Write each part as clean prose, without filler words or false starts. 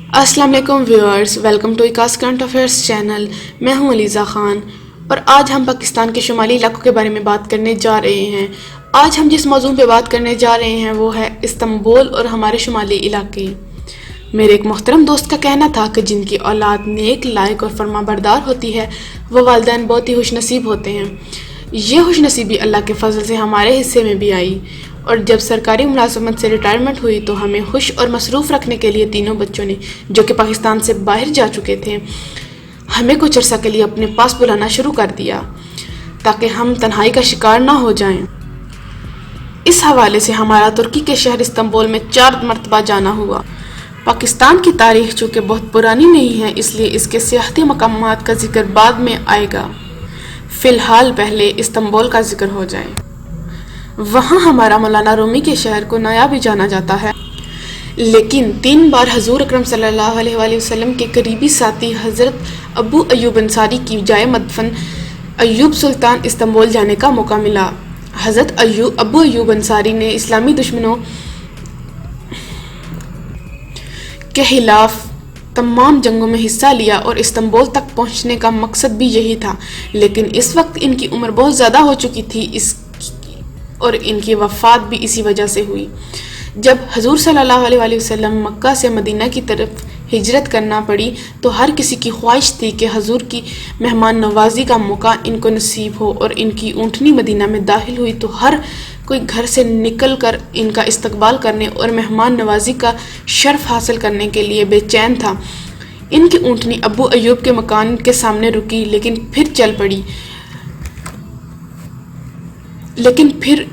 السلام علیکم viewers, welcome to Akas current affairs channel. میں ہوں علیزہ خان اور آج ہم پاکستان کے شمالی علاقوں کے بارے میں بات کرنے جا رہے ہیں۔ آج ہم جس موضوع پہ بات کرنے جا رہے ہیں وہ ہے استنبول اور ہمارے شمالی علاقے۔ میرے ایک محترم دوست کا کہنا تھا کہ جن کی اولاد نیک، لائق اور فرما بردار ہوتی ہے وہ والدین بہت ہی خوش نصیب ہوتے ہیں۔ یہ خوش نصیبی اللہ کے فضل سے ہمارے حصے میں بھی آئی، اور جب سرکاری ملازمت سے ریٹائرمنٹ ہوئی تو ہمیں خوش اور مصروف رکھنے کے لیے تینوں بچوں نے، جو کہ پاکستان سے باہر جا چکے تھے، ہمیں کچھ عرصہ کے لیے اپنے پاس بلانا شروع کر دیا تاکہ ہم تنہائی کا شکار نہ ہو جائیں۔ اس حوالے سے ہمارا ترکی کے شہر استنبول میں 4 مرتبہ جانا ہوا۔ پاکستان کی تاریخ چونکہ بہت پرانی نہیں ہے، اس لیے اس کے سیاحتی مقامات کا ذکر بعد میں آئے گا۔ فی الحال پہلے استنبول کا ذکر ہو جائے۔ وہاں ہمارا مولانا رومی کے شہر کو نیا بھی جانا جاتا ہے، لیکن 3 بار حضور اکرم صلی اللہ علیہ وآلہ وسلم کے قریبی ساتھی حضرت ابو ایوب انصاری کی جائے مدفن ایوب سلطان استنبول جانے کا موقع ملا۔ حضرت ابو ایوب انصاری نے اسلامی دشمنوں کے خلاف تمام جنگوں میں حصہ لیا اور استنبول تک پہنچنے کا مقصد بھی یہی تھا، لیکن اس وقت ان کی عمر بہت زیادہ ہو چکی تھی اور ان کی وفات بھی اسی وجہ سے ہوئی۔ جب حضور صلی اللہ علیہ وآلہ وسلم مکہ سے مدینہ کی طرف ہجرت کرنا پڑی تو ہر کسی کی خواہش تھی کہ حضور کی مہمان نوازی کا موقع ان کو نصیب ہو، اور ان کی اونٹنی مدینہ میں داخل ہوئی تو ہر کوئی گھر سے نکل کر ان کا استقبال کرنے اور مہمان نوازی کا شرف حاصل کرنے کے لیے بے چین تھا۔ ان کی اونٹنی ابو ایوب کے مکان کے سامنے رکی، لیکن پھر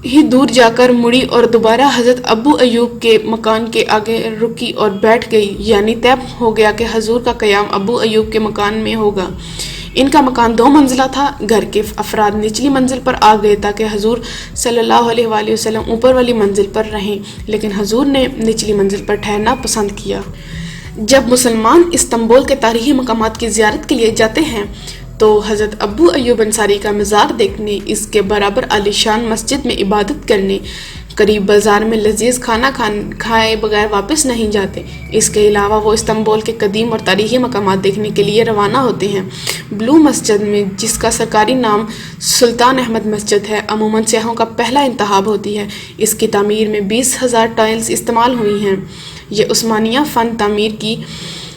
ہی دور جا کر مڑی اور دوبارہ حضرت ابو ایوب کے مکان کے آگے رکی اور بیٹھ گئی، یعنی طے ہو گیا کہ حضور کا قیام ابو ایوب کے مکان میں ہوگا۔ ان کا مکان 2 منزلہ تھا۔ گھر کے افراد نچلی منزل پر آ گئے تاکہ حضور صلی اللہ علیہ وآلہ وسلم اوپر والی منزل پر رہیں، لیکن حضور نے نچلی منزل پر ٹھہرنا پسند کیا۔ جب مسلمان استنبول کے تاریخی مقامات کی زیارت کے لیے جاتے ہیں تو حضرت ابو ایوب انصاری کا مزار دیکھنے، اس کے برابر عالی شان مسجد میں عبادت کرنے، قریب بازار میں لذیذ کھانا کھائے بغیر واپس نہیں جاتے۔ اس کے علاوہ وہ استنبول کے قدیم اور تاریخی مقامات دیکھنے کے لیے روانہ ہوتے ہیں۔ بلو مسجد میں، جس کا سرکاری نام سلطان احمد مسجد ہے، عموماً سیاحوں کا پہلا انتخاب ہوتی ہے۔ اس کی تعمیر میں 20,000 ٹائلز استعمال ہوئی ہیں۔ یہ عثمانیہ فن تعمیر کی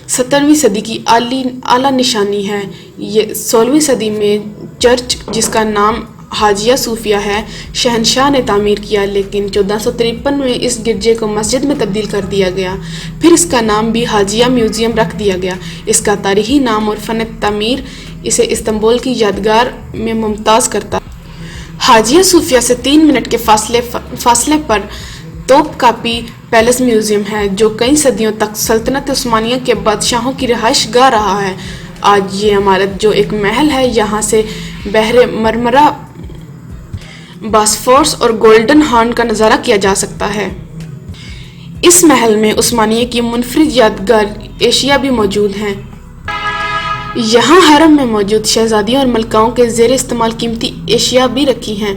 17ویں صدی کی اعلیٰ نشانی ہے۔ یہ 16ویں صدی میں چرچ، جس کا نام حاجیہ صوفیہ ہے، شہنشاہ نے تعمیر کیا، لیکن 1453 میں اس گرجے کو مسجد میں تبدیل کر دیا گیا۔ پھر اس کا نام بھی حاجیہ میوزیم رکھ دیا گیا۔ اس کا تاریخی نام اور فن تعمیر اسے استنبول کی یادگار میں ممتاز کرتا ہے۔ حاجیہ صوفیہ سے 3 منٹ کے فاصلے پر توپ کاپی پیلس میوزیم ہے، جو کئی صدیوں تک سلطنت عثمانیہ کے بادشاہوں کی رہائش گاہ رہا ہے۔ آج یہ عمارت، جو ایک محل ہے، یہاں سے بحر مرمرہ، باسفورس اور گولڈن ہارن کا نظارہ کیا جا سکتا ہے۔ اس محل میں عثمانیہ کی منفرد یادگار اشیاء بھی موجود ہیں۔ یہاں حرم میں موجود شہزادیوں اور ملکاؤں کے زیر استعمال قیمتی اشیاء بھی رکھی ہیں۔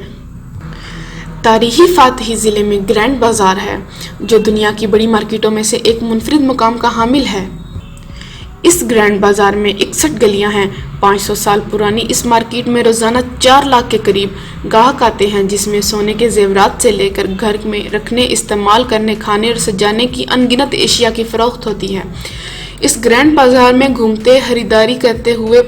تاریخی فاتحی ضلع میں گرینڈ بازار ہے، جو دنیا کی بڑی مارکیٹوں میں سے ایک منفرد مقام کا حامل ہے۔ اس گرینڈ بازار میں 61 گلیاں ہیں۔ 500 سال پرانی اس مارکیٹ میں روزانہ 4 لاکھ کے قریب گاہک آتے ہیں، جس میں سونے کے زیورات سے لے کر گھر میں رکھنے، استعمال کرنے، کھانے اور سجانے کی ان گنت اشیاء کی فروخت ہوتی ہے۔ اس گرینڈ بازار میں گھومتے، خریداری کرتے ہوئے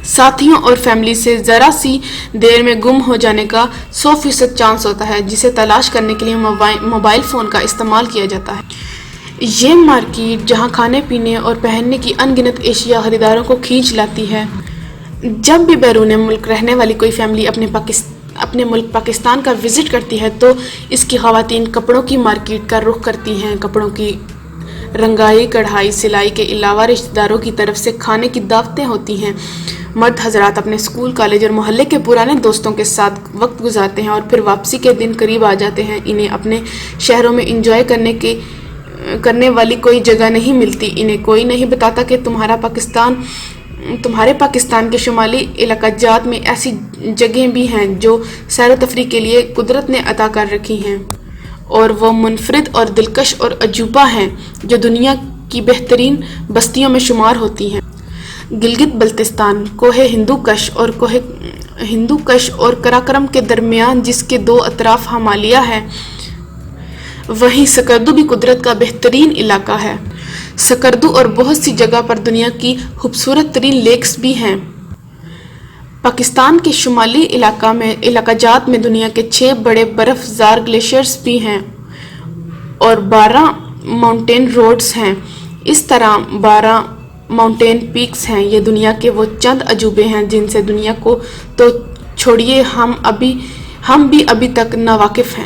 ساتھیوں اور فیملی سے ذرا سی دیر میں گم ہو جانے کا 100% چانس ہوتا ہے، جسے تلاش کرنے کے لیے موبائل فون کا استعمال کیا جاتا ہے۔ یہ مارکیٹ، جہاں کھانے پینے اور پہننے کی ان گنت اشیاء خریداروں کو کھینچ لاتی ہے۔ جب بھی بیرون ملک رہنے والی کوئی فیملی اپنے ملک پاکستان کا وزٹ کرتی ہے تو اس کی خواتین کپڑوں کی مارکیٹ کا رخ کرتی ہیں۔ کپڑوں کی رنگائی، کڑھائی، سلائی کے علاوہ رشتہ داروں کی طرف سے کھانے کی دعوتیں ہوتی ہیں۔ مرد حضرات اپنے اسکول، کالج اور محلے کے پرانے دوستوں کے ساتھ وقت گزارتے ہیں اور پھر واپسی کے دن قریب آ جاتے ہیں۔ انہیں اپنے شہروں میں انجوائے کرنے والی کوئی جگہ نہیں ملتی۔ انہیں کوئی نہیں بتاتا کہ تمہارے پاکستان کے شمالی علاقہ جات میں ایسی جگہیں بھی ہیں جو سیر و تفریح کے لیے قدرت نے عطا کر رکھی ہیں، اور وہ منفرد اور دلکش اور عجوبہ ہیں جو دنیا کی بہترین بستیوں میں شمار ہوتی ہیں۔ گلگت بلتستان ہندو کش اور قراقرم کے درمیان جس کے دو اطراف ہمالیہ ہے، وہیں سکردو بھی قدرت کا بہترین علاقہ ہے۔ سکردو اور بہت سی جگہ پر دنیا کی خوبصورت ترین لیکس بھی ہیں۔ پاکستان کے شمالی علاقہ جات میں دنیا کے 6 بڑے برف زار گلیشیئرز بھی ہیں اور 12 ماؤنٹین روڈز ہیں۔ اس طرح 12 ماؤنٹین پیکس ہیں۔ یہ دنیا کے وہ چند عجوبے ہیں جن سے دنیا کو تو چھوڑیے ہم بھی ابھی تک ناواقف ہیں۔